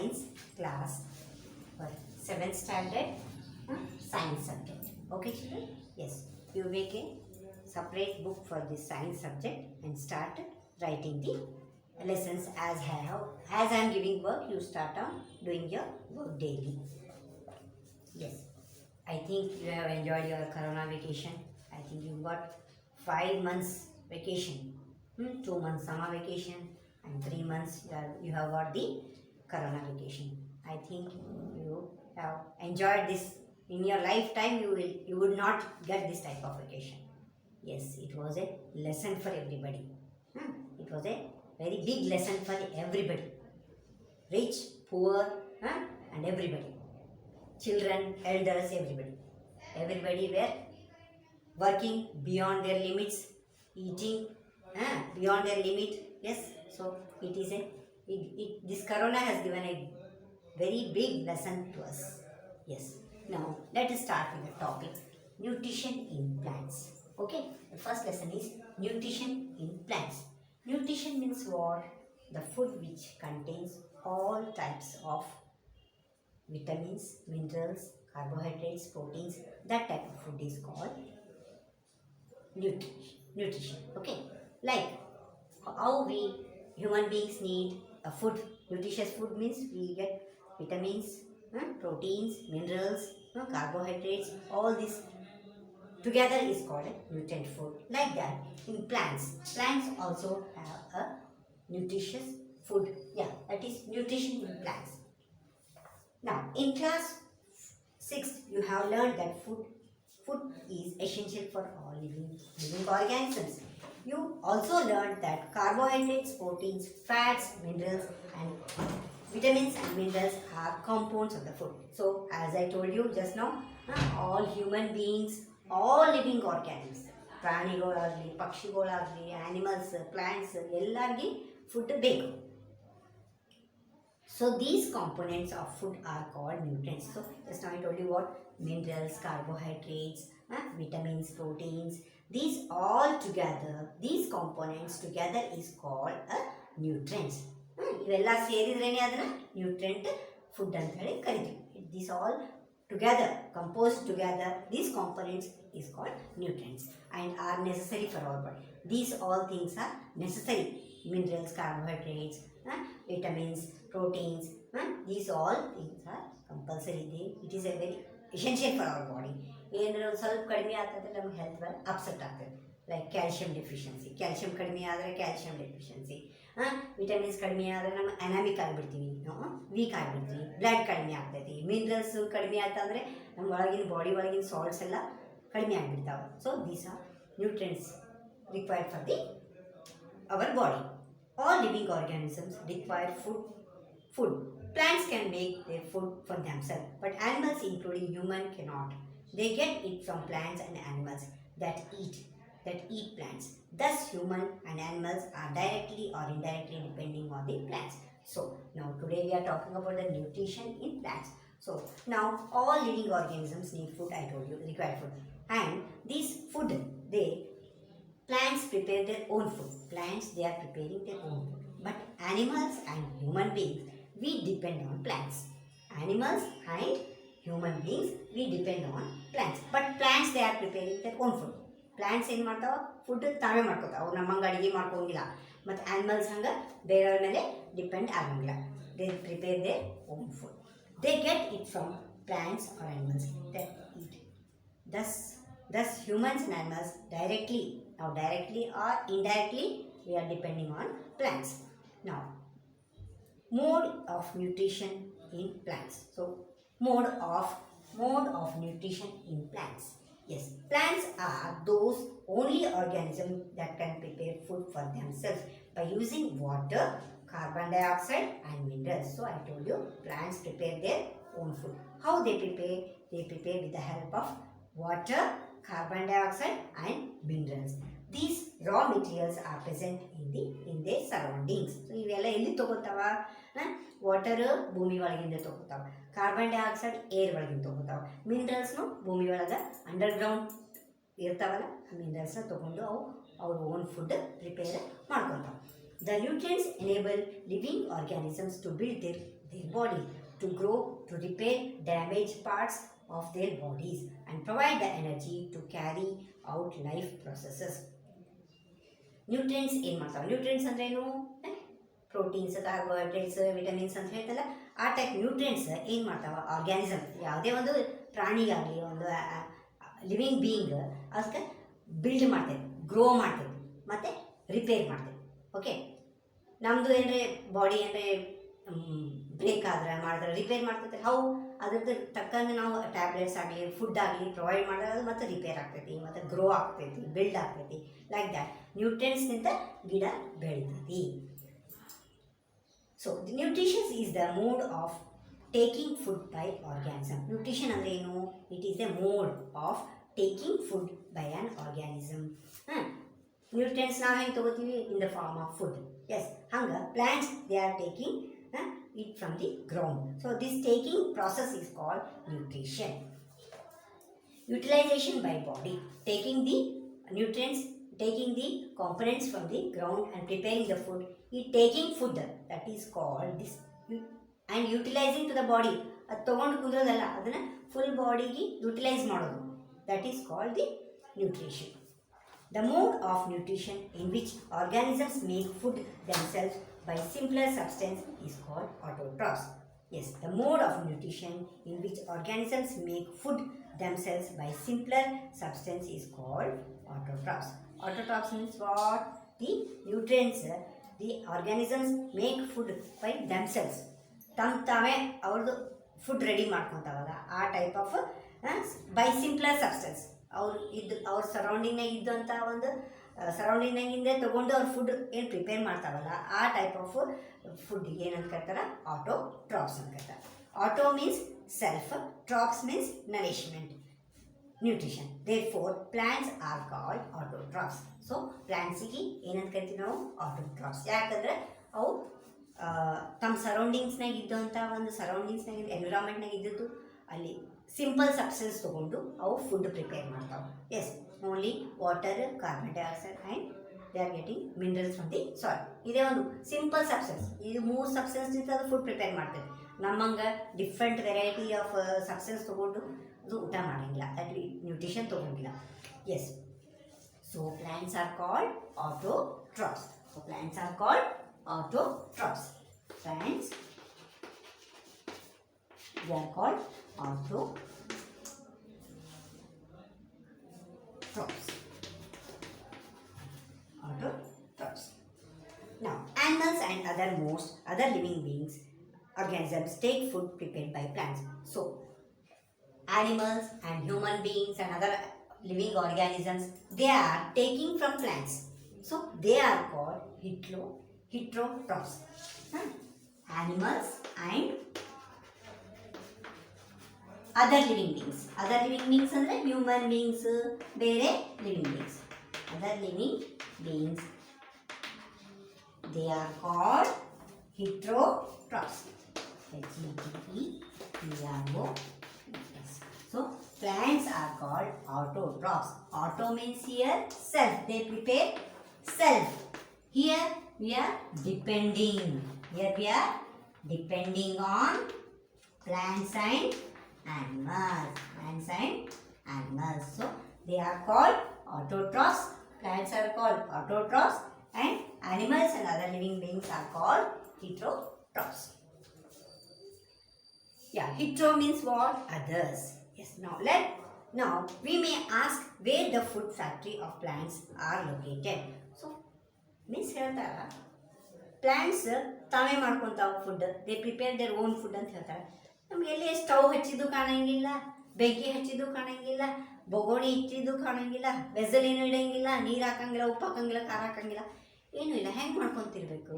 science class for 7th standard science subject. Okay children? Yes. You make a separate book for this science subject and start writing the lessons as I am giving work. You start on doing your work daily. Yes. I think you have enjoyed your Corona vacation. I think you got 5 months vacation. 2 months summer vacation and 3 months you have got the Corona vacation. I think you have enjoyed this. In your lifetime you would not get this type of vacation. Yes, it was a lesson for everybody. It was a very big lesson for everybody. Rich, poor, and everybody. Children, elders, everybody. Everybody were working beyond their limits, eating beyond their limit. Yes, so it is this Corona has given a very big lesson to us. Yes. Now let us start with the topic nutrition in plants. Okay, the first lesson is nutrition in plants. Nutrition means what? The food which contains all types of vitamins, minerals, carbohydrates, proteins. That type of food is called nutrition. Okay, like how we human beings need a food. Nutritious food means we get vitamins, proteins, minerals, carbohydrates. All this together is called a nutrient food. Like that, in plants also have a nutritious food. Yeah, that is nutrition in plants. Now, in class 6, you have learned that food is essential for all living organisms. You also learned that carbohydrates, proteins, fats, minerals, and vitamins and minerals are compounds of the food. So, as I told you just now, all human beings, all living organisms, ಪ್ರಾಣಿಗಳಾಗಲಿ ಪಕ್ಷಿಗಳಾಗಲಿ animals, plants, ಎಲ್ಲರಿಗೆ food ಬೇಕು. So these components of food are called nutrients. So just now I told you what minerals, carbohydrates, vitamins, proteins. These all together, these components together is called a nutrients. ಇವೆಲ್ಲ ಸೇರಿದ್ರೇನೆ ಅದನ್ನ nutrient food ಅಂತ ಹೇಳಿ ಕರಿತೀವಿ. These all together, composed together, these components is called nutrients and are necessary for our body. These all things are necessary. Minerals, carbohydrates, vitamins, proteins, these all things are compulsory. It is a very essential for our body. ಏನಾದ್ರು ಸ್ವಲ್ಪ ಕಡಿಮೆ ಆಗ್ತದೆ ನಮ್ಗೆ health upset ಆಗ್ತದೆ. Like calcium deficiency, calcium ಕಡಿಮೆ ಆದರೆ calcium deficiency, vitamins ಕಡಿಮೆ ಆದರೆ ನಮ್ಮ ಅನಾಮಿಕ್ ಆಗಿಬಿಡ್ತೀವಿ, ವೀಕ್ ಆಗಿಬಿಡ್ತೀವಿ, ಬ್ಲಡ್ ಕಡಿಮೆ ಆಗ್ತೈತಿ, ಮಿನರಲ್ಸ್ ಕಡಿಮೆ ಆಗ್ತಂದರೆ ನಮ್ಮ ಒಳಗಿನ ಬಾಡಿ ಒಳಗಿನ ಸಾಲ್ಟ್ಸ್ ಎಲ್ಲ ಕಡಿಮೆ ಆಗಿಬಿಡ್ತಾವೆ. So these are nutrients required for the our body. All living organisms require food. Plants can make their food for themselves, but animals, including human, cannot. They get it from plants and animals that eat plants. Thus, human and animals are directly or indirectly depending on the plants. So, now today we are talking about the nutrition in plants. So, now all living organisms need food. I told you, require food, and this food plants prepare their own food. Plants, they are preparing their own food. But animals and human beings, we depend on plants. Animals and human beings, we depend on plants. But plants, they are preparing their own food. Plants ಏನು ಮಾಡ್ತಾವ? Food ತಾವೇ ಮಾಡ್ಕೋತಾವ. ಅವ್ರು ನಮ್ಮಂಗೆ ಅಡುಗೆ ಮಾಡ್ಕೋಂಗಿಲ್ಲ. ಮತ್ತು animals ಹಂಗೆ ಬೇರೆಯವ್ರ ಮೇಲೆ depend ಆಗಂಗಿಲ್ಲ. They prepare their own food. They get it from plants or animals that eat. Thus humans and animals directly or indirectly we are depending on plants. Now, mode of nutrition in plants. So mode of nutrition in plants. Yes, plants are those only organisms that can prepare food for themselves by using water, carbon dioxide and minerals. So I told you plants prepare their own food. How they prepare? They prepare with the help of water, carbon dioxide and minerals. These raw materials are present in their surroundings. So ಇವೆಲ್ಲ ಎಲ್ಲಿ ತಗೋತಾವ? Water ಭೂಮಿ ಒಳಗಿಂದ ತಗೋತಾವ, carbon dioxide air ಒಳಗಿಂದ ತಗೋತಾವ, ಮಿನರಲ್ಸ್ನು ಭೂಮಿ ಒಳಗೆ underground ಇರ್ತಾವಲ್ಲ, ಆ ಮಿನರಲ್ಸ್ನ ತಗೊಂಡು ಅವ್ರ ಓನ್ ಫುಡ್ ಪ್ರಿಪೇರ್ ಮಾಡ್ಕೊತಾವ. The nutrients enable living organisms to build their body, to grow, to repair damaged parts of their bodies and provide the energy to carry out life processes. Nutrients ಏನು ಮಾಡ್ತಾವೆ? Nutrients ಅಂದ್ರೆ ಏನು? Proteins, carbohydrates, vitamins ಅಂತ ಹೇಳ್ತಲ್ಲ, ಆ type nutrients ಏನು ಮಾಡ್ತಾವೆ? Organism ಯಾವುದೇ ಒಂದು ಪ್ರಾಣಿಗಾಗಲಿ, ಒಂದು ಲಿವಿಂಗ್ ಬೀಯಿಂಗ್ ಅದಕ್ಕೆ ಬಿಲ್ಡ್ ಮಾಡ್ತೇವೆ, ಗ್ರೋ ಮಾಡ್ತೇವೆ ಮತ್ತು ರಿಪೇರ್ ಮಾಡ್ತೇವೆ. ಓಕೆ, ನಮ್ಮದು ಏನರೆ ಬಾಡಿ ಏನರೆ ಬ್ರೇಕ್ ಆದ್ರೆ ಮಾಡಿದ್ರೆ ರಿಪೇರ್ ಮಾಡ್ತೈತೆ. ಹೌ ಅದ್ರದ್ದು ತಕ್ಕಂಗೆ ನಾವು ಟ್ಯಾಬ್ಲೆಟ್ಸ್ ಆಗಲಿ ಫುಡ್ ಆಗಲಿ ಪ್ರೊವೈಡ್ ಮಾಡಿದ್ರೆ ಅದು ಮತ್ತೆ ರಿಪೇರ್ ಆಗ್ತೈತಿ, ಮತ್ತು ಗ್ರೋ ಆಗ್ತೈತಿ, ಬಿಲ್ಡ್ ಆಗ್ತೈತಿ. ಲೈಕ್ ದ್ಯಾಟ್ ನ್ಯೂಟ್ರಿಯೆಂಟ್ಸ್ನಿಂದ ಗಿಡ ಬೆಳಿತೈತಿ. So nutritions is the mode of taking food by organism. Nutrition ಅಂದರೆ ಏನು? It is the mode of taking food by an organism. Nutrients ನಾವು ಹೆಂಗೆ ತಗೋತೀವಿ? In the form of food. Yes, ಹಂಗೆ plants they are taking it from the ground. So this taking process is called nutrition. Utilization by body, taking the nutrients, taking the components from the ground and preparing the food. Taking food, that is called this, and utilizing to the body. ಅದು ತಗೊಂಡು ಕುಂದ್ರೋದಲ್ಲ, ಅದನ್ನು full ಬಾಡಿಗೆ utilise ಮಾಡೋದು, that is called the nutrition. The mode of nutrition in which organisms make food themselves by simpler substance is called autotrophs. Yes, the mode of nutrition in which organisms make food themselves by simpler substance is called autotrophs. Autotrophs means what? The nutrients the organisms make food by themselves. ತಾವೇ ಅವ್ರದ್ದು food ready ಮಾಡ್ಕೊತಾವಲ್ಲ, ಆ type of by simpler substance. ಅವ್ರ ಸರೌಂಡಿಂಗ್ನಾಗ ಇದ್ದಂಥ ಒಂದು ಸರೌಂಡಿಂಗ್ನಾಗಿಂದ ತೊಗೊಂಡು ಅವ್ರ food ಏನು prepare ಮಾಡ್ತಾವಲ್ಲ, ಆ ಟೈಪ್ ಆಫ್ ಫುಡ್ಗೆ ಏನಂತ ಕರ್ತಾರೆ? ಆಟೋಟ್ರಾಪ್ಸ್ ಅಂತ ಕರ್ತಾರೆ. Auto means self, trophs means nourishment, nutrition. Therefore plants are called autotrophs. So ಪ್ಲಾಂಟ್ಸಿಗೆ ಏನಂತ ಕರಿತೀವಿ ನಾವು? ಆಟೋಟ್ರಾಪ್ಸ್. ಯಾಕಂದರೆ ಅವು ತಮ್ಮ ಸರೌಂಡಿಂಗ್ಸ್ನಾಗ ಇದ್ದಂಥ ಒಂದು ಸರೌಂಡಿಂಗ್ಸ್ನಾಗ ಎನ್ವಿರಾನ್ಮೆಂಟ್ನಾಗ ಇದ್ದದ್ದು ಅಲ್ಲಿ ಸಿಂಪಲ್ ಸಬ್ಸ್ಟೆನ್ಸ್ ತೊಗೊಂಡು ಅವು ಫುಡ್ ಪ್ರಿಪೇರ್ ಮಾಡ್ತಾವೆ. Yes, only water, carbon dioxide and they are getting minerals from the soil. ಇದೇ ಒಂದು ಸಿಂಪಲ್ ಸಬ್ಸ್ಟೆನ್ಸ್. ಇದು 3 ಸಬ್ಸ್ಟೆನ್ಸ್ನಿಂದ ಅದು ಫುಡ್ ಪ್ರಿಪೇರ್ ಮಾಡ್ತದೆ. ನಮ್ಮಂಗೆ ಡಿಫ್ರೆಂಟ್ ವೆರೈಟಿ ಆಫ್ ಸಬ್ಸ್ಟೆನ್ಸ್ ತೊಗೊಂಡು ಅದು ಊಟ ಮಾಡೋಂಗಿಲ್ಲ, ದಟ್ ನ್ಯೂಟ್ರಿಷನ್ ತೊಗೊಂಡಿಲ್ಲ. Yes, so plants are called autotrophs. So plants are called autotrophs. Plants, they are called autotrophs. Autotrophs. Now, animals and other living beings, organisms take food prepared by plants. So, animals and human beings and other living organisms, they are taking from plants. So, they are called heterotrophs. Animals and other living beings. Other living beings ಅಂದರೆ human beings, ಬೇರೆ living beings. Other living beings, they are called heterotrophs. H-E-T-E-R-O-P-S. So plants are called autotrophs. Auto means here self. They prepare self. Here we are depending. Here we are depending on plants and animals. Plants and animals. So they are called autotrophs. Plants are called autotrophs, and animals and other living beings are called heterotrophs. Yeah, hetero means what? Others. Yes. Now we may ask where the food factory of plants are located. So means ಹೇಳ್ತಾರ plants ತಾವೇ ಮಾಡ್ಕೊತಾವ food, they prepare their own food ಅಂತ ಹೇಳ್ತಾರೆ. ನಮ್ಗೆ ಎಲ್ಲಿ stove ಹಚ್ಚಿದ್ದು ಕಾಣಂಗಿಲ್ಲ, ಬೆಂಕಿ ಹಚ್ಚಿದ್ದು ಕಾಣಂಗಿಲ್ಲ, ಬೊಗೋಣಿ ಇಟ್ಟಿದ್ದು ಕಾಣಂಗಿಲ್ಲ, ವೆಸಲ್ ಏನು ಇಡಂಗಿಲ್ಲ, ನೀರು ಹಾಕಂಗಿಲ್ಲ, ಉಪ್ಪು ಹಾಕಂಗಿಲ್ಲ, ಖಾರ ಹಾಕಂಗಿಲ್ಲ, ಏನೂ ಇಲ್ಲ. ಹೆಂಗೆ ಮಾಡ್ಕೊತಿರ್ಬೇಕು?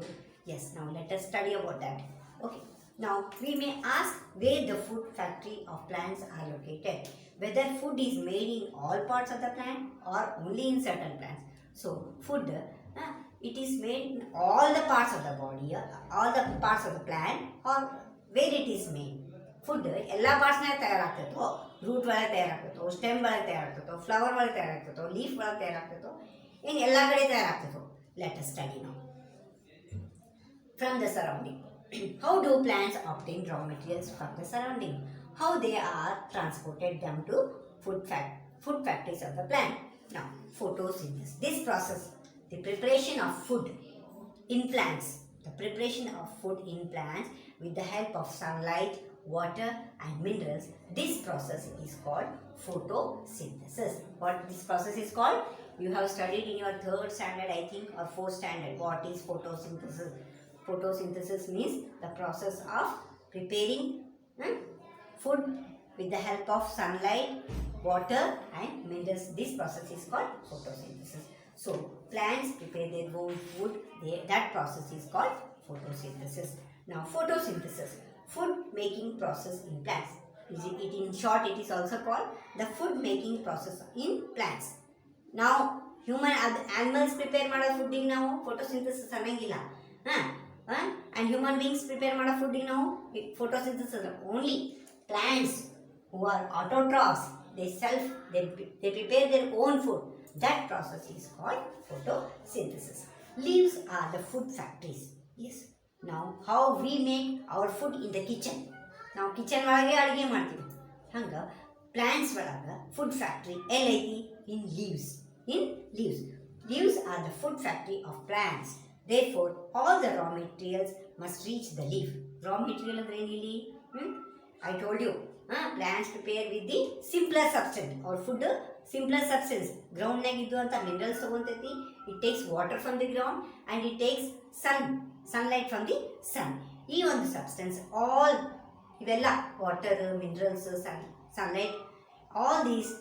ಎಸ್, ನಾವು let us study about that. Okay, now we may ask where the food factory of plants are located, whether food is made in all parts of the plant or only in certain plants. So food it is made in all the parts of the body, all the parts of the plant, or where it is made. Food ಎಲ್ಲ ಪಾರ್ಟ್ಸ್ನಾಗ ತಯಾರಾಗ್ತೈತೋ, root ಒಳಗೆ ತಯಾರಾಗ್ತೈತೋ, stem ಒಳಗೆ ತಯಾರಾಗ್ತೈತೋ, flower ಒಳಗೆ ತಯಾರಾಗ್ತೈತೋ, leaf ಒಳಗೆ ತಯಾರಾಗ್ತೈತೋ, ಏನು ಎಲ್ಲ ಕಡೆ ತಯಾರಾಗ್ತೈತೋ. Let us study ನಾವು from the surrounding. How do plants obtain raw materials from the surrounding? How they are transported them to food factories of the plant. Now, photosynthesis. This process, the preparation of food in plants, the preparation of food in plants with the help of sunlight, water and minerals, this process is called photosynthesis. What this process is called? You have studied in your 3rd standard, I think, or 4th standard. What is photosynthesis? Photosynthesis means the process of preparing food with the help of sunlight, water and minerals. This process is called photosynthesis. So, plants prepare their own food. That process is called photosynthesis. Now, photosynthesis, food making process in plants. In short, it is also called the food making process in plants. Now, animals prepare mada food now photosynthesis annangilla. And human beings prepare mada food now photosynthesis. Only plants who are autotrophs, they prepare their own food. That process is called photosynthesis. Leaves are the food factories. Yes. Now, how we make our food in the kitchen. Now, kitchen ಒಳಗೆ ಅಡಿಗೆ ಮಾಡ್ತೀವಿ. ಹಂಗ plants ಒಳಗ food factory ಎಲ್ಲೈತಿ? In leaves. In leaves. Leaves are the food factory of plants. Therefore, all the raw materials must reach the leaf. Raw material ಅಂದ್ರೆ ಏನಿಲ್ಲಿ? I told you. Plants prepare with the simpler substance or food simpler substance. Ground nag iddu anta minerals ತಗೊಂತೈತಿ. It takes water from the ground and it takes sunlight from the sun. ಈ ಒಂದು substance all ಇವೆಲ್ಲ water, minerals, sunlight, all these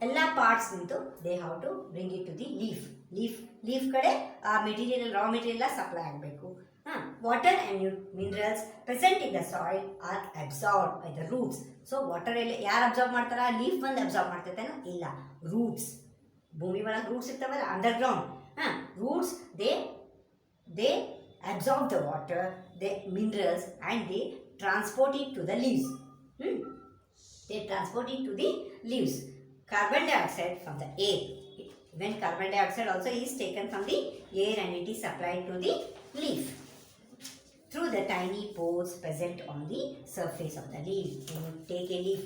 ಎಲ್ಲ parts ನಿಂತು they have to bring it to the leaf ಕಡೆ ಆ material raw material supply ಆಗಬೇಕು. Water and minerals present in the soil are absorbed by the roots. So water ಎಲ್ಲ ಯಾರು absorb ಮಾಡ್ತಾರ? Leaf ಬಂದು absorb ಮಾಡ್ತೈತೇನೋ? ಇಲ್ಲ, ರೂಟ್ಸ್. ಭೂಮಿ ಒಳಗೆ ರೂಟ್ಸ್ ಇರ್ತಾವಲ್ಲ, underground. Roots they absorb the water, the minerals and they transport it to the leaves. They transport it to the leaves. Carbon dioxide from the air. When carbon dioxide also is taken from the air and it is supplied to the leaf through the tiny pores present on the surface of the leaf. When you take a leaf,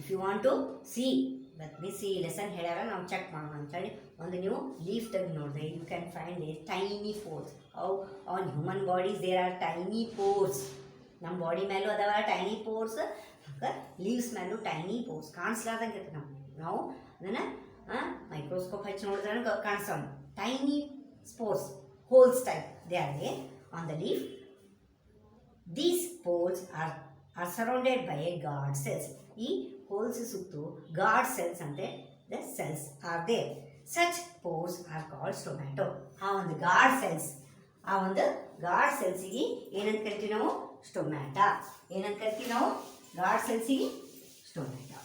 if you want to see, but this lesson ಹೇಳ್ಯಾರ, ನಾವು check ಮಾಡೋಣ ಅಂತೇಳಿ ಒಂದು ನೀವು leaf ತೆಗೆದು ನೋಡಿದ್ರೆ you can find a tiny pores. How on human bodies there are tiny pores. ನಮ್ಮ body ಮೇಲೂ ಅದಾವ ಟೈನಿ ಪೋರ್ಸ್, ಲೀವ್ಸ್ ಮೇಲೂ ಟೈನಿ ಪೋರ್ಸ್ ಕಾಣಿಸ್ಲಾರ್ದಂಗೆ ಇರ್ತದೆ. ನಾವು ಅದನ್ನು ಮೈಕ್ರೋಸ್ಕೋಪ್ ಹಚ್ಚಿ ನೋಡಿದ್ರೆ ಕಾಣಿಸ್ತಾವ tiny spores, holes type they are there on the leaf. These pores are surrounded by a guard cells. ಈ ಹೋಲ್ಸ್ ಸುತ್ತು guard cells ante the cells are there. Such pores are called stomata. ಆ ಒಂದು guard cells ಗೆ ಏನಂತ ಕರಿತೀವಿ ನಾವು? Stomata. ಏನಂತ ಕರಿತೀವಿ ನಾವು? guard cells ಗೆ stomata.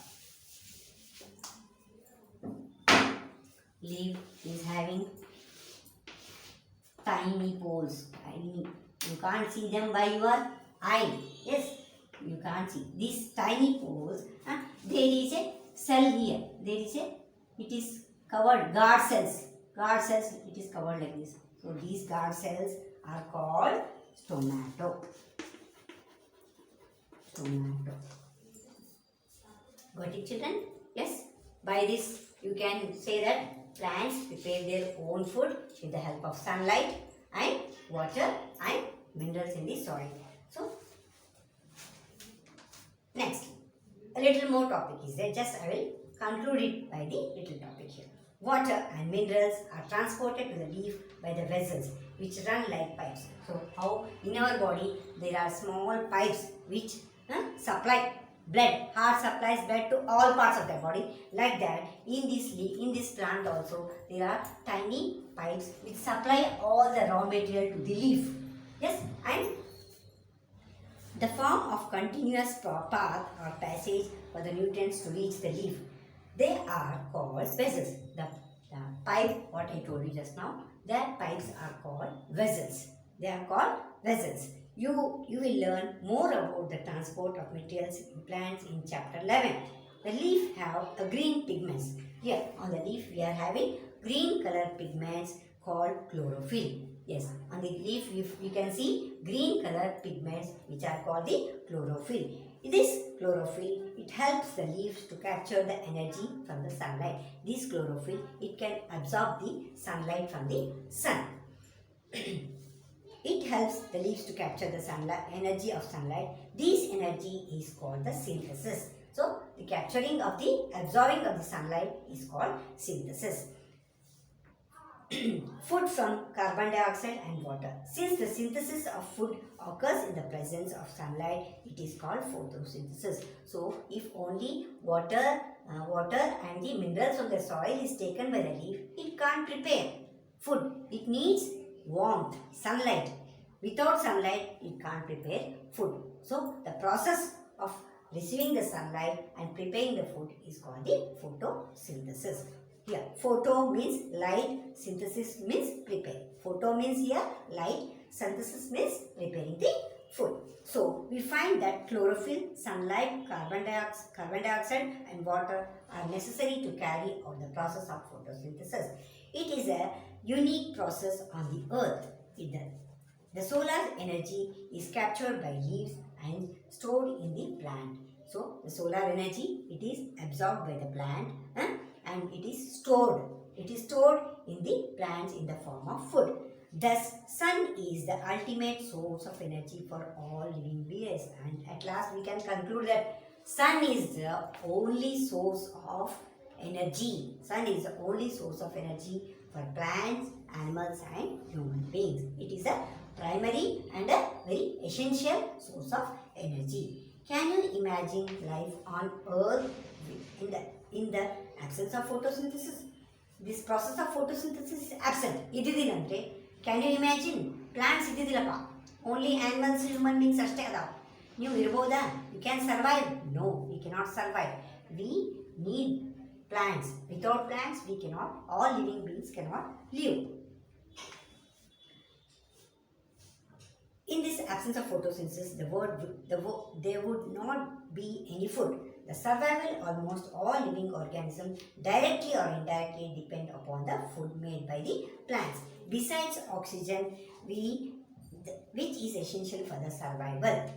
Leaf is having tiny pores. Tiny. You can't see them by your eye. Yes, you can't see these tiny pores. There is a cell here. It is covered. Guard cells. It is covered like this. So these guard cells are called stomata. Got it, children? Yes. By this, you can say that plants prepare their own food with the help of sunlight and water and minerals in the soil. So, next, a little more topic is there. Just I will conclude it by the little topic here. Water and minerals are transported to the leaf by the vessels which run like pipes. So, how in our body there are small pipes which supply blood. Heart supplies blood to all parts of the body. Like that, in this plant also, there are tiny pipes which supply all the raw material to the leaf. Yes, and the form of continuous path or passage for the nutrients to reach the leaf. They are called vessels. The pipe, what I told you just now, their pipes are called vessels. They are called vessels. You will learn more about the transport of materials in plants in chapter 11. The leaf have a green pigments. Here on the leaf we are having green color pigments called chlorophyll. Yes, on the leaf you can see green color pigments which are called the chlorophyll. This chlorophyll, it helps the leaves to capture the energy from the sunlight. This chlorophyll, it can absorb the sunlight from the sun. It helps the leaves to capture the sunlight, energy of sunlight. This energy is called the synthesis. So, the capturing of the absorbing of the sunlight is called synthesis. Food from carbon dioxide and water. Since the synthesis of food occurs in the presence of sunlight, it is called photosynthesis. So, if only water and the minerals from the soil is taken by the leaf, it can't prepare food. It needs warmth, sunlight. Without sunlight, it can't prepare food. So, the process of receiving the sunlight and preparing the food is called the photosynthesis. Here, photo means light, synthesis means prepare. Photo means here light, synthesis means preparing the food. So, we find that chlorophyll, sunlight, carbon dioxide and water are necessary to carry out the process of photosynthesis. It is a unique process on the earth. The solar energy is captured by leaves and stored in the plant. So, the solar energy, it is absorbed by the plant and it is stored. It is stored in the plants in the form of food. Thus, sun is the ultimate source of energy for all living beings. And at last, we can conclude that sun is the only source of energy. Sun is the only source of energy for plants, animals and human beings. It is a primary and a very essential source of energy. Can you imagine life on earth in the absence of photosynthesis? This process of photosynthesis is absent. Ididilante. Can you imagine? Plants ididilappa. Only animals, human beings ashte adavu. You irboda? You can survive? No, we cannot survive. We need plants. Without plants, we cannot. All living beings cannot live. In this absence of photosynthesis, there would not be any food. The survival almost all living organisms directly or indirectly depend upon the food made by the plants. Besides oxygen, which is essential for the survival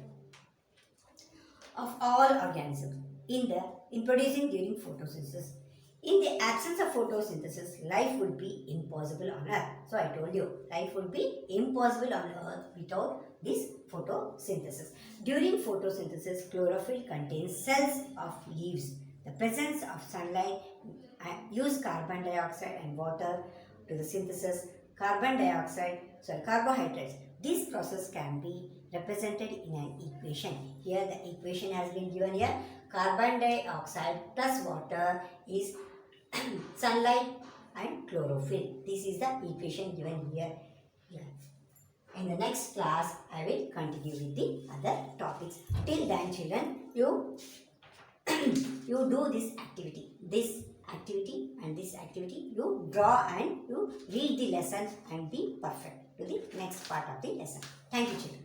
of all organisms in producing during photosynthesis. In the absence of photosynthesis, life would be impossible on earth. So I told you, life would be impossible on earth without this photosynthesis. During photosynthesis, chlorophyll contains cells of leaves. The presence of sunlight use carbon dioxide and water to the synthesis carbohydrates. This process can be represented in an equation. Here the equation has been given here. Carbon dioxide plus water is sunlight and chlorophyll. This is the equation given here. In the next class, I will continue with the other topics. Till then, children, you do this activity. This activity, you draw and you read the lesson and be perfect to the next part of the lesson. Thank you, children.